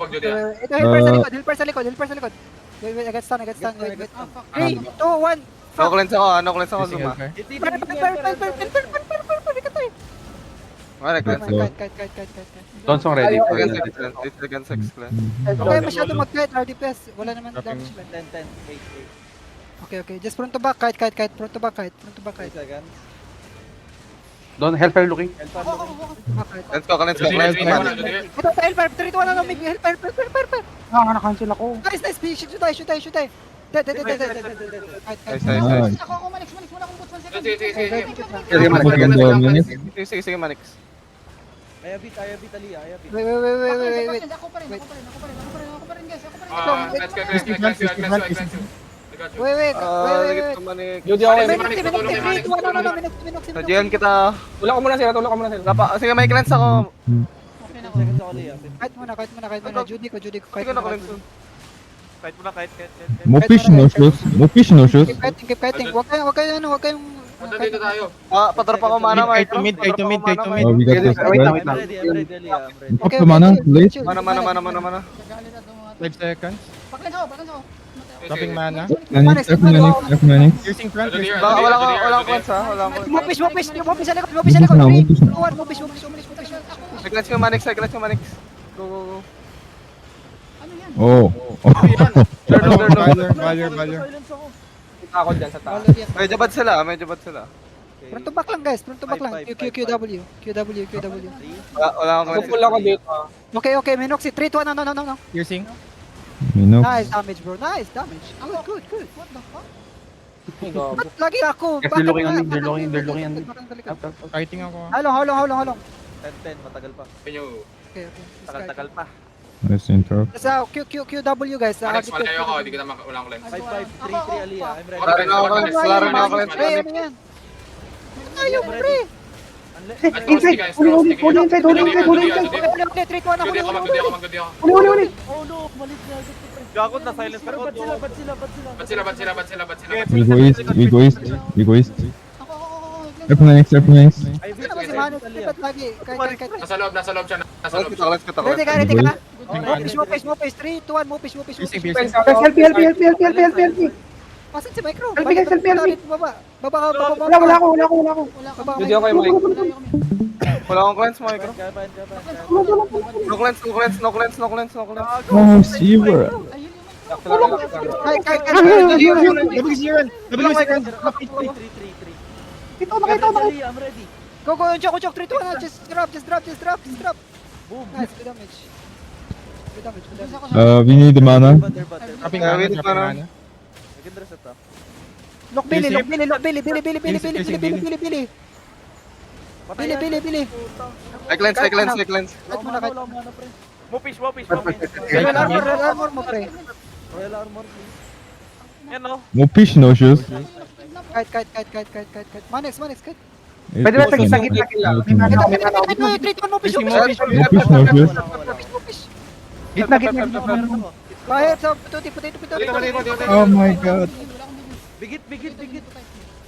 pag Judy. Ito, helper sa likod. Wait, I got stun. Wait. 3, 2, 1. No cleanse ako, Zuma. Wala, cleanse. Donsong ready. It's against 6 cleanse. Okay, masyado mag-kite, RDPS. Wala naman Dropping. damage sila. 10, 8. Okay. Just front to back, kite. Front to back. 3 seconds. Don, Hellfire looking. Helper looking. Cleanse ko. Judy, Judy, Judy. Ito, helper. 3, 2, 1, ano, may helper. Na-cancel ako. Nice. Shoot tayo. Dead. Nice. Ako, Manix, wala akong boots. 1 second. Sige, Manix. Ayabit, Aliyah, ayabit. Wait. Ako pa rin, guys. Let's go, I got you. Wait. Ligit ko, Manix. Judy ako. Sadyan kita. Tulak ko muna sila. Sige, may cleanse ako. Seconds ako, Aliyah. Kite muna. Judy ko. Sige na, cleanse ko. Kahit mo na, kahit. Mopish no shoes. Keep kiting. Huwag kayong... Punta dito tayo. Patrap ako mana, Kite to mid. Oh, we got this. Wait lang. I'm ready, Aliyah. I'm ready. Up to mana, late. Mana. 5 seconds. Baklan ako. Dropping mana. Manix. Piercing front. Baka wala akong cleanse ha. Wala akong cleanse. Mopish sa likod. 3, 2, 1, mopish. May cleanse ko, Manix. Go. Oh. Valor. Ako dyan sa taas. Medyo bad sila. Front to back lang, guys. QW. Wala akong cleanse. Pull ako dito. Okay. Minoxi. 3, 2, 1, no. Piercing. Minox. Nice damage, bro. Good. Ba't lagi ako? They're looking on me. They're looking on me. Fighting ako. Halong. 10, matagal pa. Okay. Tagal pa. Let's interrupt. Sa QW, guys. Alex, malayo ako. Hindi kita wala akong lens. 5, 3, Aliyah. I'm ready. Wala rin ako cleanse. Ano yan? Ayaw, pre. Inside. Uli inside. 3, 2, 1, Judy ako, mag-Judy ako. Oh no, malit na. Gagot na silence pero ba't sila? Ba't sila? We go east. Ako. F9. Ay, Ano ba si Manu? Dapat lagi. Kahit. Nasa loob siya. Cleanse kita. Ready ka? Mopish. 3, 2, 1, mopish. Piercing. Pasan si Micro. Baba. Wala ako. Judy ako yung mic. Wala akong cleanse, Micro. Gaban. No cleanse. Oh, Seaver. Double zero. 3. Ito, I'm ready. Go, Chok. 3, 2, 1. Just drop. Boom. Nice, good damage. We need the mana. Dropping Yeah, mana. wait, Dropping mana. mana. Naging reset ah. Lock Billy. Billy. I cleanse. Wala mana pre. Mopish. Royal armor mo, pre. Royal armor please. Yan no. Mopish no shoes. Kite. Manix, kite. Pwede ba sa gitna kila? Ito, 3, 2, 1, mopish. Mopish no shoes. Gitna. Bahit sa puti. Oh my god. Bigit.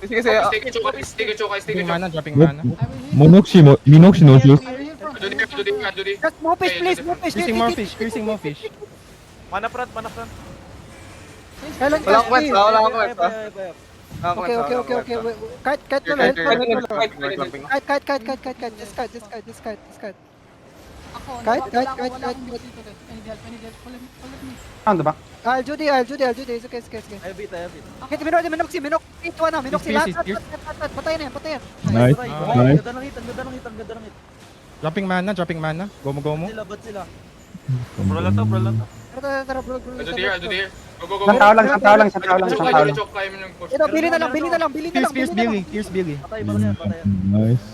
Sige. Stick it, choke. Dropping mana. Dropping mana. Minoxi no shoes. Judy. Just mopish, please. Piercing more fish. Mana front. Kailan Wala akong cleanse ha. Okay. Kite mo lang. Kite. Just kite. Ako. Kite. I need help. Ano ba? I'll Judy. It's okay. Ayabit. Hit Minoxi. Minoxi. Lahat. Patayin. Nice. Ganda ng hit. Dropping mana. Gomo. Ba't sila? Bro lang to. Tara, bro. Judy here. Go. Isang tao lang. Choke, kaya mo yung push. Ito, Billy na lang. Pierce Billy. Patay ba yan? Nice.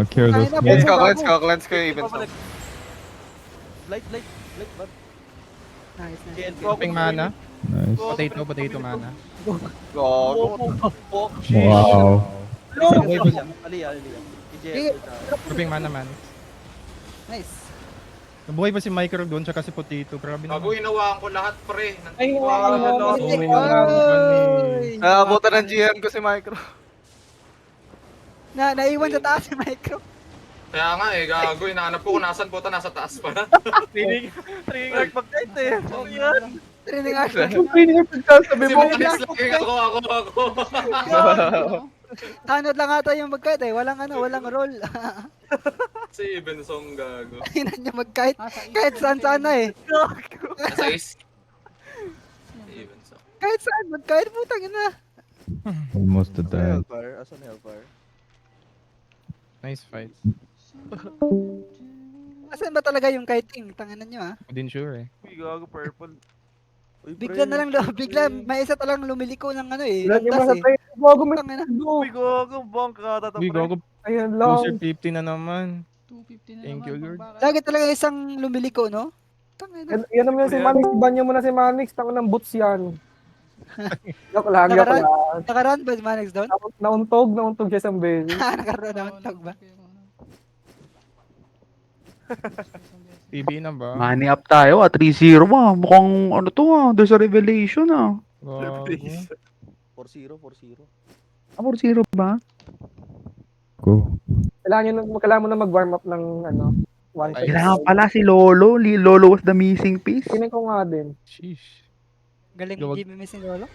Careless. Cleanse ko yung even so. Light. Bad. Nice. Dropping mana. Nice. Potato mana. Go. Wow. Aliyah. Dropping mana. Nice. Nabuhay pa si Micro doon, tsaka si Potato. Grabe naman. Bago hinawaan ko lahat, pre. Ay, Nakabutan ng GM ko si Micro. Naiwan sa taas si Micro. Kaya nga eh, gago. Hinahanap ko kung nasan po nasa taas pa na. Training arc mag-kite eh. Ano yan? Training arc. Yung training arc pagsasabi Si mo. Manis lang ako. Tanod lang ata yung mag-kite eh. Walang walang roll. Si Ibensong gago. Hinan niya mag-kite. Kahit saan sana eh. Nasa is. Si Ibensong. Kahit saan mag-kite, putang ina. Almost to die. Asan Hellfire? Nice fight. Asan ba talaga yung kiting? Tanginan nyo ah. Hindi din sure eh. Uy, gago purple. Bigla na lang, bigla, may isa talang lumiliko ng eh. Wala niyo landas mga tayo. Bago may Tangina. Uy, gago. Bangka. Uy, gago. Ayan Loser lang. 50 na naman. 250 na Thank naman. you, Lord. pagbaka. Lagi talaga isang lumiliko, no? Tangina. Yan naman si Manix. Banyo mo na si Manix. Tango ng boots yan. Joke lang. Nakaran ba si Manix doon? Nauntog siya sa beses. Nakaroon naman tag ba? PB na ba? Money up tayo 3-0 ah. Mukhang ano to ah. There's a revelation ah. Gago. 4-0, 4-0. 4-0 ba? Go. Kailangan mo na mag-warm up ng one Ay, Kailangan pala si Lolo. Lolo was the missing piece. Tingnan ko nga din. Sheesh. Galing Gawag- Jimmy Messi Lolo.